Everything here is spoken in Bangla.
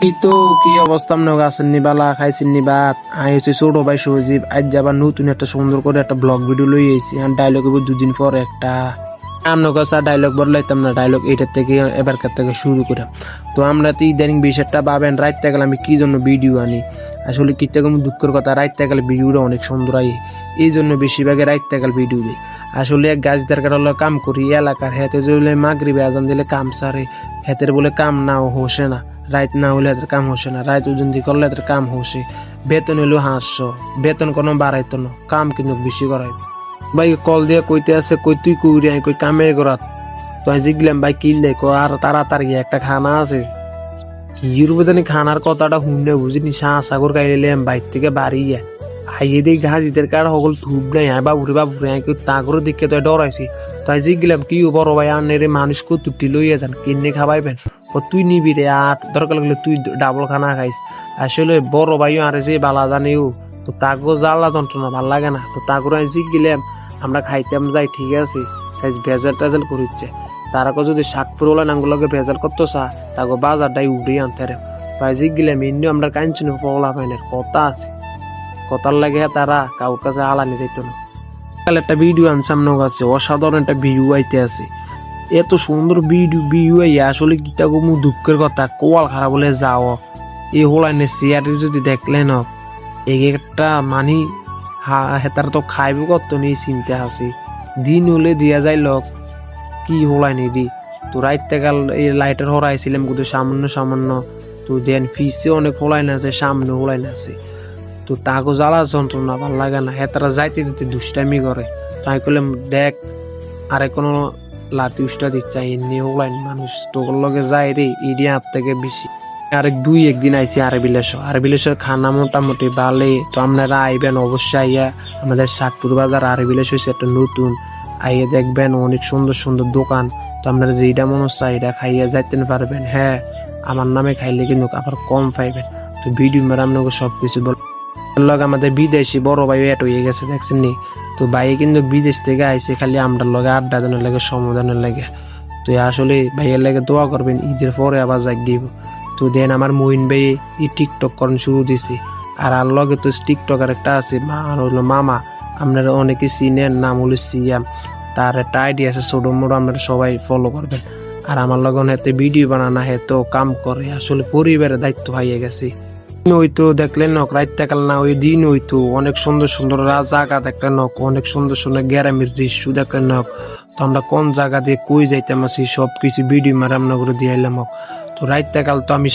এই তো কি অবস্থা আপনার আছেন নি বালা খাইছেন নি ভাত আই হচ্ছে ছোট ভাই সজীব আজ যাবার নতুন একটা সুন্দর করে একটা ব্লগ ভিডিও লই আইছি আর ডায়লগ হবে দুদিন পর একটা আপনার কাছে ডায়লগ বদলাইতাম না ডায়লগ এইটার থেকে এবারকার থেকে শুরু করে তো আমরা তো ইদানিং বিষয়টা ভাবেন রাইতে গেলে আমি কি জন্য ভিডিও আনি আসলে কি থেকে দুঃখের কথা রাইতে গেলে ভিডিওটা অনেক সুন্দর আই এই জন্য বেশিরভাগে রাইতে গেলে ভিডিও দিই আসলে এক গাছ দরকার হলো কাম করি এলাকার হেতে যদি মাগরিবে আজান দিলে কাম সারে হেতের বলে কাম নাও হোসে না রাইত না হলে এদের কাম হসে না রাইত উজন্দি করলে এদের কাম হসে বেতন হইলো 500 বেতন কোনো বাড়াইতো না কাম কিন্তু বেশি করাই ভাই কল দিয়ে কইতে আছে কই তুই কইরি আই কই কামের করাত তো আমি জিগলাম ভাই কি লে কো আর তাড়াতাড়ি একটা খানা আছে কি রূপে জানি খানার কথাটা শুনলে বুঝিনি সাগর গাইলাম বাইর থেকে বাড়ি যায় আইয়ে দেই গাজিদের কার হগল ধুব নাই বাবুরে আই কই তাগর দিকে তো ডরাইছি তাই জিগলাম কি বড় ভাই আনরে মানুষ কো তুটি লইয়া যান কিনে খাবাইবেন ও তুই নিবি রে আর দরকার লাগলে তুই ডাবল খানা খাইস আসলে বড় ভাই আরে যে বালা জানিও তো তাগো জ্বালা যন্ত্রণা ভাল লাগে না তো তাগর আমি জিগলাম আমরা খাইতাম যাই ঠিক আছে সাইজ ভেজাল টাজাল করিচ্ছে তারাকে যদি শাক ফুরোলা নাঙ্গুলোকে ভেজাল করতো চা তাকে বাজারটাই উড়িয়ে আনতে রে তাই জিগলাম এমনি আমরা কাঞ্চন ফলা পাইনের কথা আছে কথার লাগে তারা কাউর কাছে আলানি যাইতো না একটা ভিডিও আনসাম নগ আছে অসাধারণ একটা ভিডিও আইতে আছে এত সুন্দর ভিডিও আইয়া আসলে কিতা গো দুঃখের কথা কোয়াল খারাপ বলে যাও এই হোলাইনে চেয়ারে যদি দেখলেন এই একটা মানি হেতার তো খাইবে কত নেই চিন্তা আছে দিন হলে দিয়া যায় লোক কি হোলাইনি দি তো রাইতে কাল এই লাইটার হরাইছিলাম কিন্তু সামান্য তো দেন ফিসে অনেক হোলাইন আছে সামনে হোলাইন আছে তো তাকে জ্বালা যন্ত্রণা ভাল লাগে না হেতারা যাইতে দিতে দুষ্টামি করে তাই করলাম দেখ আরে কোনো লাতি উষ্টা দিচ্ছে এমনি হোলাইন মানুষ তোর লগে যায় রে এরিয়া হাত থেকে বেশি আরেক একদিন আইসি আরবিলাসের খানা মোটামুটি ভালো তো আপনারা আইবেন অবশ্যই আইয়া আমাদের সাতপুর বাজার আরবিলাস হয়েছে একটা নতুন আইয়া দেখবেন অনেক সুন্দর সুন্দর দোকান তো আপনারা যেটা মনে হচ্ছে এটা খাইয়া যাইতে পারবেন হ্যাঁ আমার নামে খাইলে কিন্তু আবার কম পাইবেন তো ভিডিও মেরে আপনাকে সবকিছু বল আমাদের বিদেশি বড় ভাই এট হয়ে গেছে দেখছেন নি তো ভাই কিন্তু বিদেশ থেকে আইসে খালি আমরা লগে আড্ডা দেনের লাগে সমাধানের লাগে তো আসলে ভাইয়ের লাগে দোয়া করবেন ঈদের পরে আবার যাক দিব তো দেন আমার মহিন ভাই এই টিকটক করেন শুরু দিছি আর লগে তো টিকটকার একটা আছে হলো মামা আপনারা অনেকে চিনেন নাম হলো সিয়াম তার একটা আইডিয়া আছে ছোট মোটো আপনারা সবাই ফলো করবেন আর আমার লগে হেতে ভিডিও বানানা হেতো কাম করে আসলে পরিবারের দায়িত্ব হয়ে গেছে হইতো দেখলেন রাইতে কাল না ওই দিন হইতো অনেক সুন্দর সুন্দর জায়গা দেখলেন অনেক সুন্দর সুন্দর গ্রামের দৃশ্য দেখলেন তো আমরা কোন জায়গা দিয়ে কই যাইতাম আছি সবকিছু ভিডিও মারে আমরা করে দিয়ে এলাম তো রাইতে কাল তো আমি